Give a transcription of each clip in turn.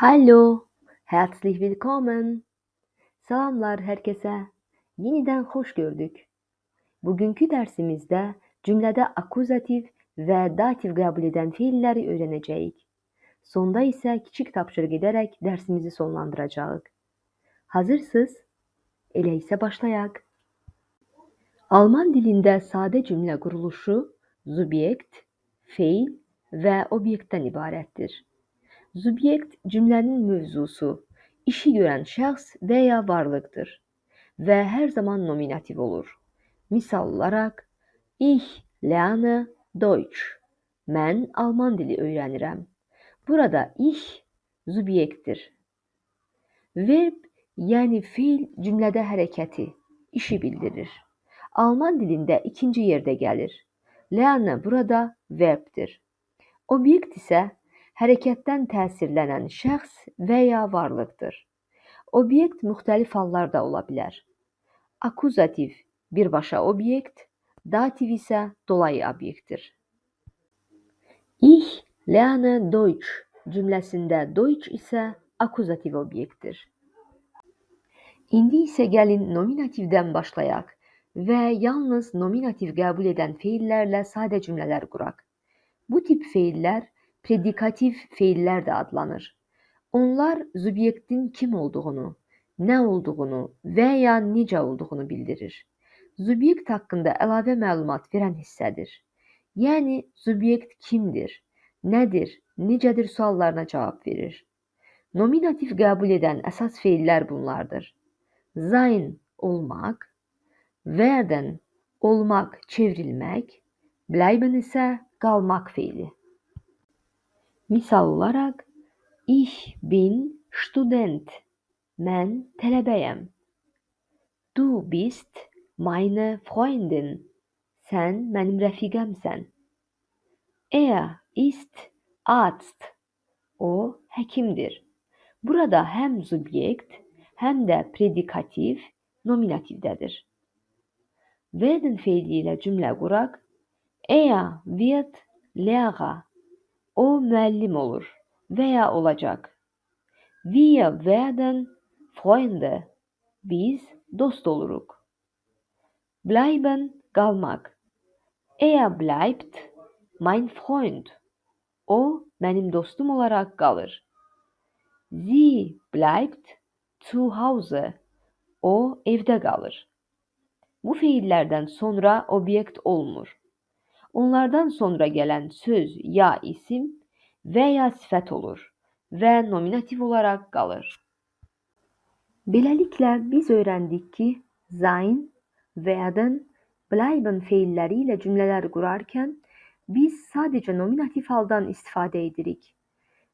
Hallo, herzlich willkommen. Salamlar herkese. Yeniden hoş gördük. Bugünkü dersimizde cümlede akuzatif ve datif kabul eden fiilleri öğreneceğiz. Sonda ise küçük tapşırık ederek dersimizi sonlandıracağız. Hazırsınız? Öyleyse başlayak. Alman dilinde sade cümle kuruluşu subjekt, fiil ve obyektdən ibarətdir. Subjekt cümlenin mövzusu, işi gören şəxs veya varlıktır ve her zaman nominatif olur. Misal olarak, Ich lerne Deutsch. Mən Alman dili öğrenirəm. Burada ich subjekttir. Verb yani fiil cümlede hareketi, işi bildirir. Alman dilinde ikinci yerde gelir. Lerne burada verbdir. Obyekt ise hərəkətdən təsirlənən şəxs və ya varlıqdır. Obyekt müxtəlif hallarda ola bilər. Akuzativ birbaşa obyekt, dativ isə dolayı obyektdir. Ich lerne Deutsch cümləsində Deutsch isə akuzativ obyektdir. İndi isə gəlin nominativdən başlayaq və yalnız nominativ qəbul edən feillərlə sadə cümlələr quraq. Bu tip feiller predikatif feiller de adlanır. Onlar subjektin kim olduğunu, ne olduğunu veya necə olduğunu bildirir. Subjekt hakkında əlavə məlumat verən hissədir. Yəni subjekt kimdir, nədir, necədir suallarına cavab verir. Nominativ qəbul edən əsas feillər bunlardır. Sein olmak, werden olmak, çevrilmek, bleiben ise qalmaq feili. Misal olarak, ich bin Student. Mən tələbəyəm. Du bist meine Freundin. Sən mənim rəfiqəmsən. Er ist Arzt. O həkimdir. Burada hem subjekt hem de predikatif nominativdədir. Werden feiliyle cümle quraq. Er wird Lehrer. O müəllim olur veya olacak. Wir werden Freunde. Biz dost oluruk. Bleiben qalmaq. Er bleibt mein Freund. O mənim dostum olarak qalır. Sie bleibt zu Hause. O evde qalır. Bu fiillerden sonra obyekt olmur. Onlardan sonra gelen söz ya isim veya sifət olur ve nominatif olarak qalır. Beləliklə biz öğrendik ki, sein, werden, bleiben feilleriyle cümleler kurarken biz sadece nominatif haldan istifade edirik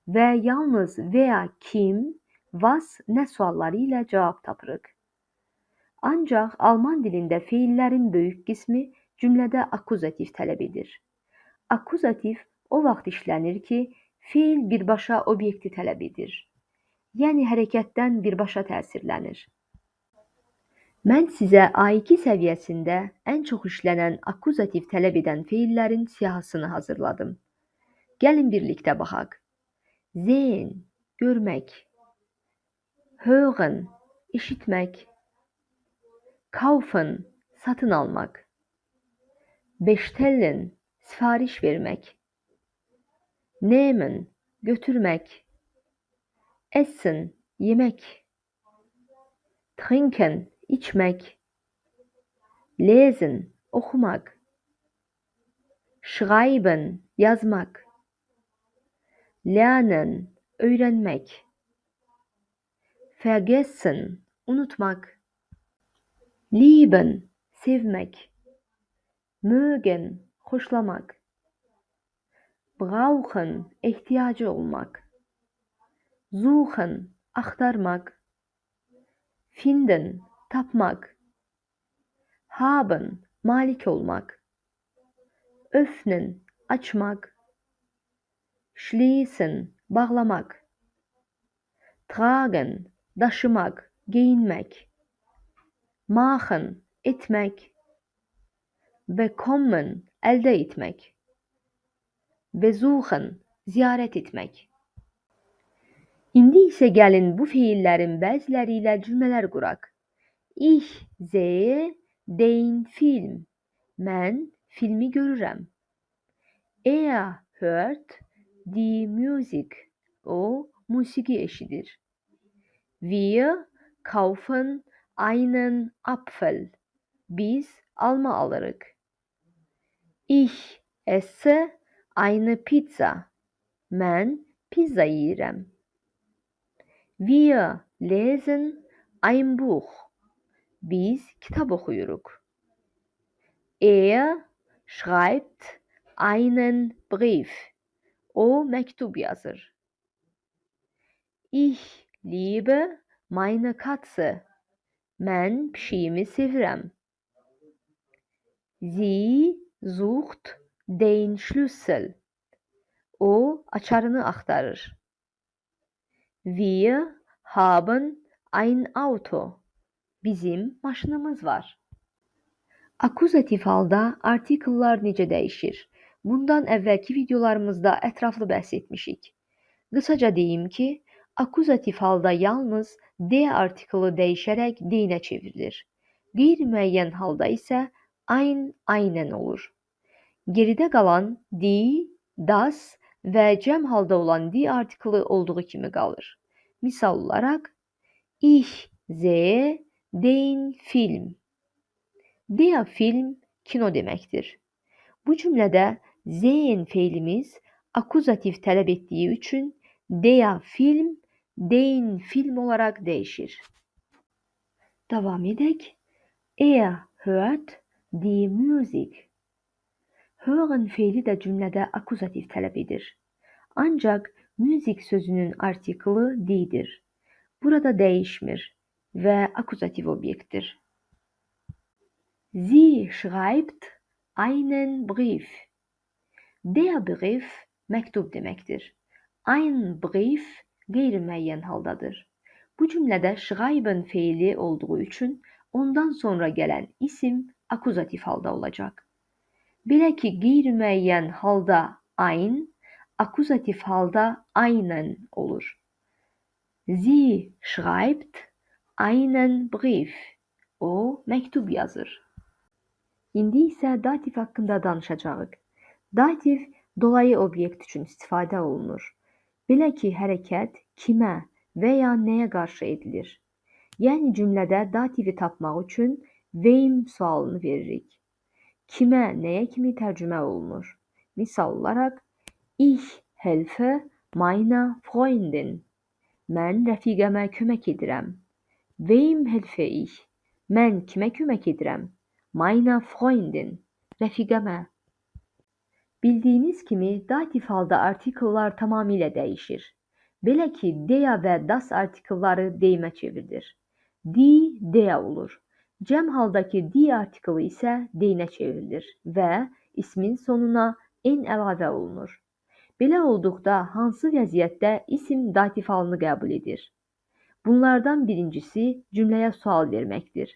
ve yalnız veya kim, was, ne suallarıyla cevap tapırıq. Ancaq Alman dilində feillerin böyük qismi cümlədə akuzativ tələb edir. Akuzativ o vaxt işlənir ki, fiil birbaşa obyekti tələb edir. Yəni hərəkətdən birbaşa təsirlənir. Mən sizə A2 səviyyəsində ən çox işlənən akuzativ tələb edən feillərin siyahısını hazırladım. Gəlin birlikdə baxaq. Sehen, görmək. Hören, eşitmək. Kaufen, satın almak. Bestellen, sipariş vermek. Nehmen, götürmek. Essen, yemek. Trinken, içmek. Lesen, okumak. Schreiben, yazmak. Lernen, öğrenmek. Vergessen, unutmak. Lieben, sevmek. Mögen, hoşlamak. Brauchen, ihtiyacı olmak. Suchen, aktarmak. Finden, tapmak. Haben, malik olmak. Öffnen, açmak. Schließen, bağlamak. Tragen, taşımak, giyinmek. Machen, etmek. Bekommen, elde etmek. Besuchen, ziyaret etmek. İndi isə gəlin bu feillərin bəziləri ilə cümlələr quraq. Ich sehe den Film. Mən filmi görürəm. Er hört die Musik. O musiqi eşidir. Wir kaufen einen Apfel. Biz alma alırıq. Ich esse eine Pizza. Mən pizza yeyirəm. Wir lesen ein Buch. Biz kitab oxuyuruq. Er schreibt einen Brief. O məktub yazır. Ich liebe meine Katze. Mən pişiyimi sevirəm. Sie sucht den Schlüssel. O açarını axtarır. Wir haben ein Auto. Bizim maşınımız var. Akuzativ halda artikellar necə dəyişir? Bundan əvvəlki videolarımızda ətraflı bəhs etmişik. Qısaca deyim ki, akuzativ halda yalnız D artikeli dəyişərək D-nə çevrilir. Qeyri-müəyyən halda isə aynen olur. Geridə qalan die, das və cəm halda olan die artikeli olduğu kimi qalır. Misal olaraq, ich sehe den Film. Der Film kino deməkdir. Bu cümlədə sehen feilimiz akuzativ tələb etdiyi üçün der Film, den Film olaraq dəyişir. Davam edək. Er hört die Musik. Hören feili də cümlədə akuzativ tələb edir. Ancaq müzik sözünün artikeli die'dir. Burada dəyişmir və akuzativ obyektdir. Sie schreibt einen Brief. Der Brief məktub deməkdir. Ein Brief qeyri-müəyyən haldadır. Bu cümlədə schreiben feili olduğu üçün ondan sonra gələn isim akuzativ halda olacaq. Belə ki, qeyri-müəyyən halda ein, akuzativ halda aynen olur. Sie schreibt einen Brief. O məktub yazır. İndi isə dativ haqqında danışacağıq. Dativ dolayı obyekt üçün istifadə olunur. Belə ki, hərəkət kimə və ya nəyə qarşı edilir. Yəni cümlədə dativi tapmaq üçün wem sualını veririk. Kimə, nəyə kimi tərcümə olunur. Misal olaraq, ich helfe meiner Freundin. Mən rəfiqəmə kömək edirəm. Wem helfe ich? Mən kimə kömək edirəm? Meiner Freundin. Rəfiqəmə. Bildiyiniz kimi, dativ halda artikellar tamamilə dəyişir. Belə ki, der və das artikelları deyimə çevrilir. Die, der olur. Cəm haldakı die artikeli isə deyinə çevrilir və ismin sonuna en əlavə olunur. Belə olduqda hansı vəziyyətdə isim dativ halını qəbul edir? Bunlardan birincisi cümləyə sual verməkdir.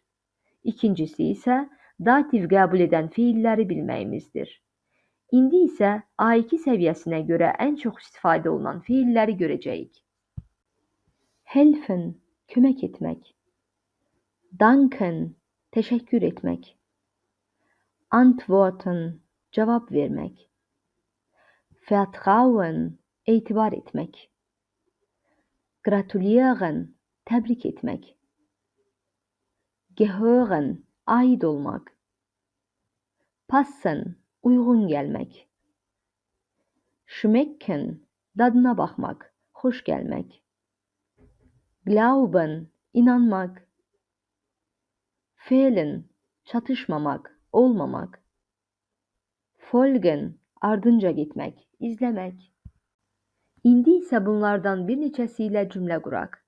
İkincisi isə dativ qəbul edən feilləri bilməyimizdir. İndi isə A2 səviyyəsinə görə ən çox istifadə olunan feilləri görəcəyik. Helfen, kömək etmək. Danken, təşəkkür etmək. Antworten, cavab vermək. Vertrauen, etibar etmək. Gratulieren, təbrik etmək. Gehören, aid olmaq. Passen, uyğun gəlmək. Schmecken, dadına baxmaq, xoş gəlmək. Glauben, inanmaq. Fehlen, çatışmamaq, olmamaq. Folgen, ardınca getmək, izləmək. İndi isə bunlardan bir neçəsi ilə cümlə quraq.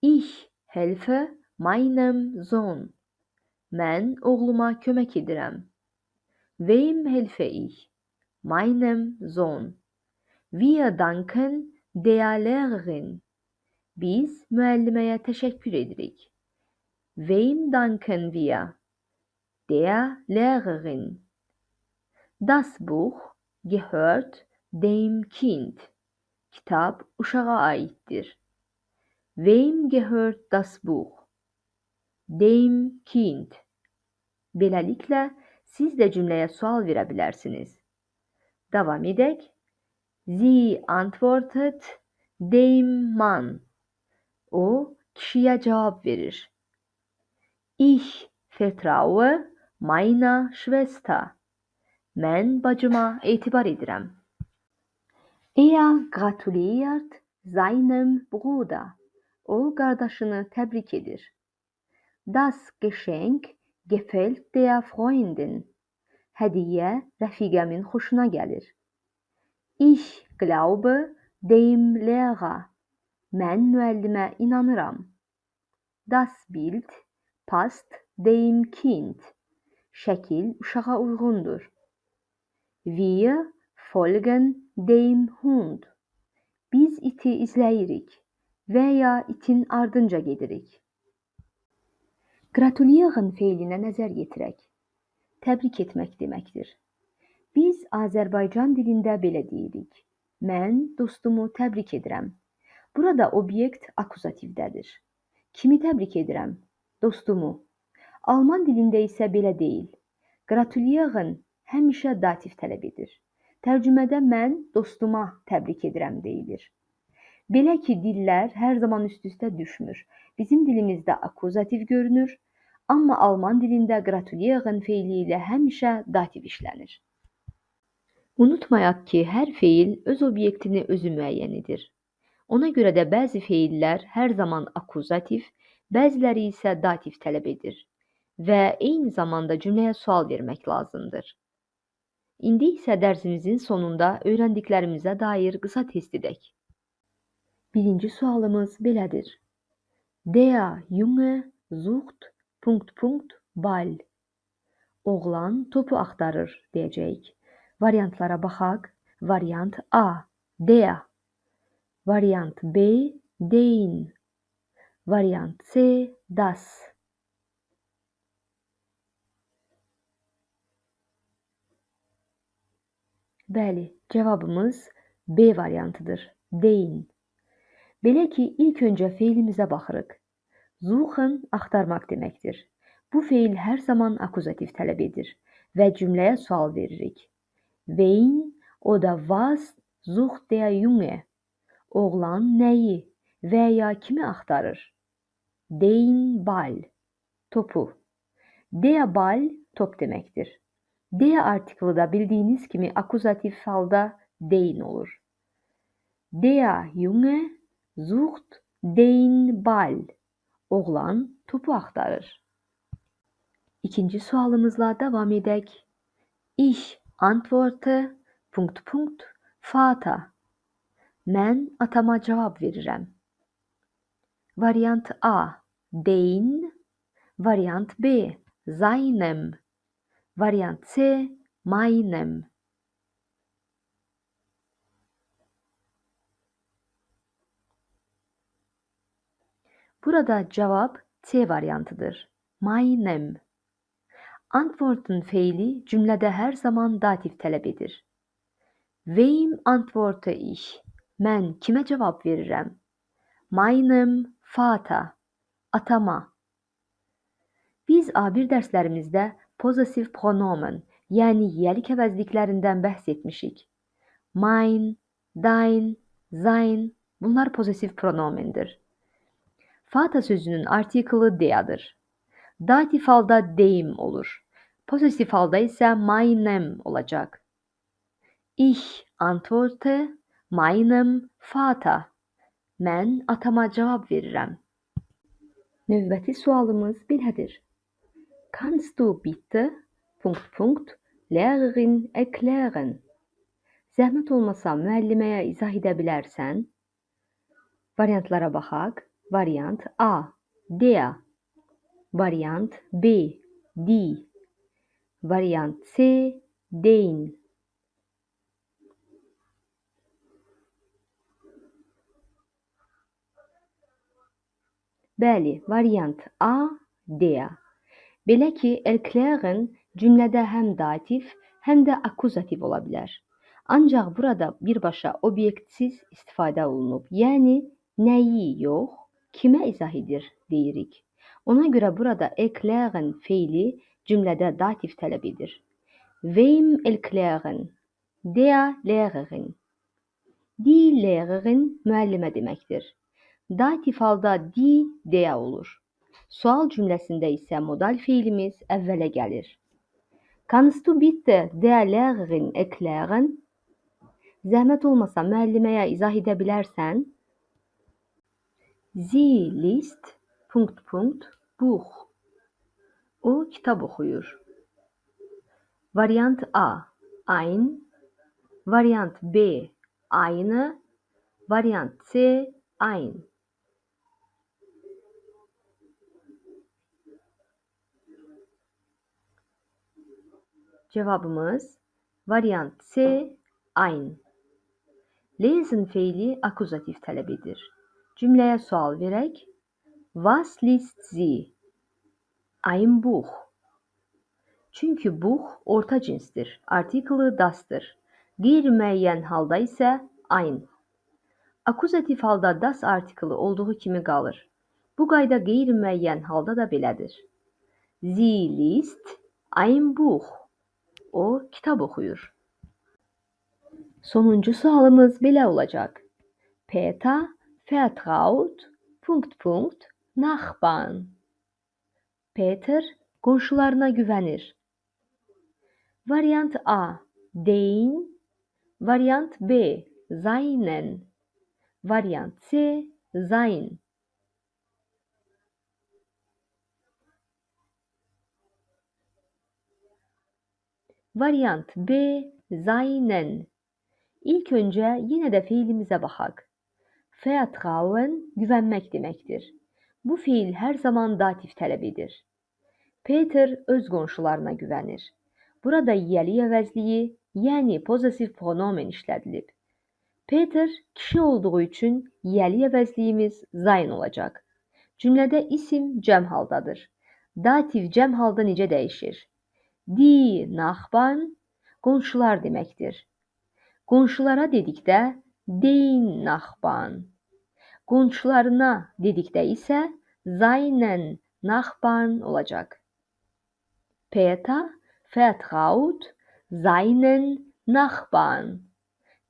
Ich helfe meinem Sohn. Mən oğluma kömək edirəm. Wem helfe ich? Meinem Sohn. Wir danken der Lehrerin. Biz müəlliməyə təşəkkür edirik. Wem danken wir? Der Lehrerin. Das Buch gehört dem Kind. Kitab uşağa aiddir. Wem gehört das Buch? Dem Kind. Beləliklə, siz də cümləyə sual verə bilərsiniz. Davam edək. Sie antwortet dem Mann. O, kişiyə cavab verir. Ich vertraue meiner Schwester. Mən bacıma etibar edirəm. Er gratuliert seinem Bruder. O, qardaşını təbrik edir. Das Geschenk gefällt der Freundin. Hədiyyə rəfiqəmin xoşuna gəlir. Ich glaube dem Lehrer. Mən müəllimə inanıram. Das Bild passt dem Kind. Şəkil uşağa uyğundur. Wir folgen dem Hund. Biz iti izləyirik veya itin ardınca gedirik. Gratulieren feilinə nəzər yetirək. Təbrik etmək deməkdir. Biz Azərbaycan dilində belə deyirik. Mən dostumu təbrik edirəm. Burada obyekt akuzativdədir. Kimi təbrik edirəm? Dostumu. Alman dilində isə belə deyil. Gratulieren həmişə dativ tələb edir. Tərcümədə mən dostuma təbrik edirəm deyilir. Belə ki, dillər hər zaman üst-üstə düşmür. Bizim dilimizdə akuzativ görünür, amma Alman dilində gratulieren feili ilə həmişə dativ işlənir. Unutmayaq ki, hər feil öz obyektini özü müəyyən edir. Ona görə də bəzi feillər hər zaman akuzativ, bəziləri isə dativ tələb edir və eyni zamanda cümləyə sual vermək lazımdır. İndi isə dərsimizin sonunda öyrəndiklərimizə dair qısa test edək. Birinci sualımız belədir. Der Junge sucht ... Ball. Oğlan topu axtarır deyəcəyik. Variantlara baxaq. Variant A. Der. Variant B. Den. Variant C. Das. Bəli, cavabımız B variantıdır. Den. Belə ki, ilk öncə feilimizə baxırıq. Suchen axtarmaq deməkdir. Bu feil hər zaman akuzativ tələb edir və cümləyə sual veririk. Wen oder was sucht der Junge? Oğlan nəyi və ya kimi axtarır? Den Ball. Topu. Der Ball top deməkdir. Der artiklı da bildiyiniz kimi akuzativ halda den olur. Der Junge sucht den Ball. Oğlan topu axtarır. İkinci sualımızla davam edək. Ich antworte ... Vater. Mən atama cavab verirəm. Variant A. Den. Variant B. Seinem. Variant C. Meinem. Burada cevap C variantıdır. Meinem. Antworten feili cümlədə hər zaman dativ tələb edir. Wem antworte ich? Mən kimə cavab verirəm? Meinem Vater. Atama. Biz A1 dərslərimizdə possessive pronomen, yəni yiyəlik əvəzliklərindən bəhs etmişik. Mein, dein, sein, bunlar possessive pronomendir. Vater sözünün artiklı dea'dır. Dativ halda dem olur. Possessive halda isə meinem olacaq. Ich antworte meinem Vater. Mən atama cavab verirəm. Növbəti sualımız belədir. Kannst du bitte ... Lehrerin erklären? Zəhmət olmasa müəlliməyə izah edə bilərsən? Variantlara baxaq. Variant A. Der. Variant B. Die. Variant C. Den. Bəli, variant A. Der. Belə ki, erklären cümlədə həm dativ, həm də akuzativ ola bilər. Ancaq burada birbaşa obyektsiz istifadə olunub, yəni nəyi yox, kimə izah edir deyirik. Ona görə burada erklären feili cümlədə dativ tələb edir. Wem erklären? Der Lehrerin. Die Lehrerin müəllimə deməkdir. Dativ halda die der olur. Sual cümləsində isə modal feilimiz əvvələ gəlir. Kannst du bitte der Lehrerin erklären? Zəhmət olmasa müəlliməyə izah edə bilərsən? Sie liest ... Buch. O kitab oxuyur. Variant A. Ein. Variant B. Eine. Variant C. Ein. Cevabımız variant C. Ein. Lesen feili akuzatif tələb edir. Cümləyə sual verək. Was liest sie? Ein Buch. Çünki Buch orta cinsdir. Artiklı dasdır. Qeyri-müəyyən halda isə ein. Akuzatif halda das artiklı olduğu kimi qalır. Bu qayda qeyri-müəyyən halda da belədir. Sie liest ein Buch. O kitab oxuyur. Sonuncu sualımız belə olacaq. Peter vertraut ... Nachbarn. Peter qonşularına güvənir. Variant A. Den. Variant B. Seinen. Variant C. Sein. Variant B. Seinen. İlk öncə yenə də feilimizə baxaq. Vertrauen güvənmək deməkdir. Bu feil hər zaman dativ tələb edir. Peter öz qonşularına güvənir. Burada yiyəlik əvəzliyi, yəni possessiv pronomen işlədilib. Peter kişi olduğu üçün yiyəlik əvəzliyimiz sein olacaq. Cümlədə isim cəm haldadır. Dativ cəm halda necə dəyişir? Die Nachbarn qonşular deməkdir. Qonşulara dedikdə den Nachbarn. Qonşularına dedikdə isə seinen Nachbarn olacaq. Peter vertraut seinen Nachbarn.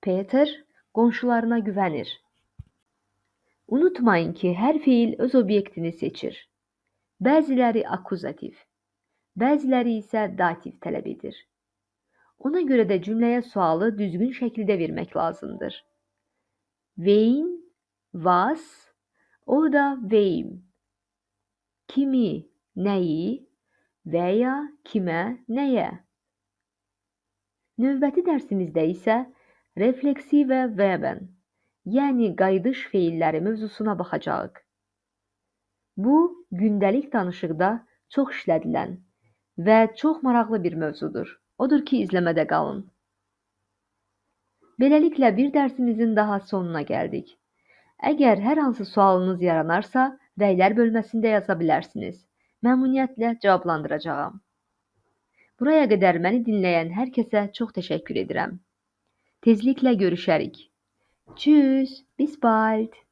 Peter qonşularına güvənir. Unutmayın ki, hər feil öz obyektini seçir. Bəziləri akuzativ, bəziləri isə dativ tələb edir. Ona görə də cümləyə sualı düzgün şəkildə vermək lazımdır. Wen, was, o da wem. Kimi, nəyi və ya kimə, nəyə. Növbəti dərsimizdə isə refleksivə verben, yəni qayıdış feilləri mövzusuna baxacağıq. Bu, gündəlik danışıqda çox işlədilən və çox maraqlı bir mövzudur. Odur ki, izləmədə qalın. Beləliklə, bir dərsimizin daha sonuna gəldik. Əgər hər hansı sualınız yaranarsa, rəylər bölməsində yaza bilərsiniz. Məmnuniyyətlə cavablandıracağam. Buraya qədər məni dinləyən hər kəsə çox təşəkkür edirəm. Tezliklə görüşərik. Tschüss, bis bald.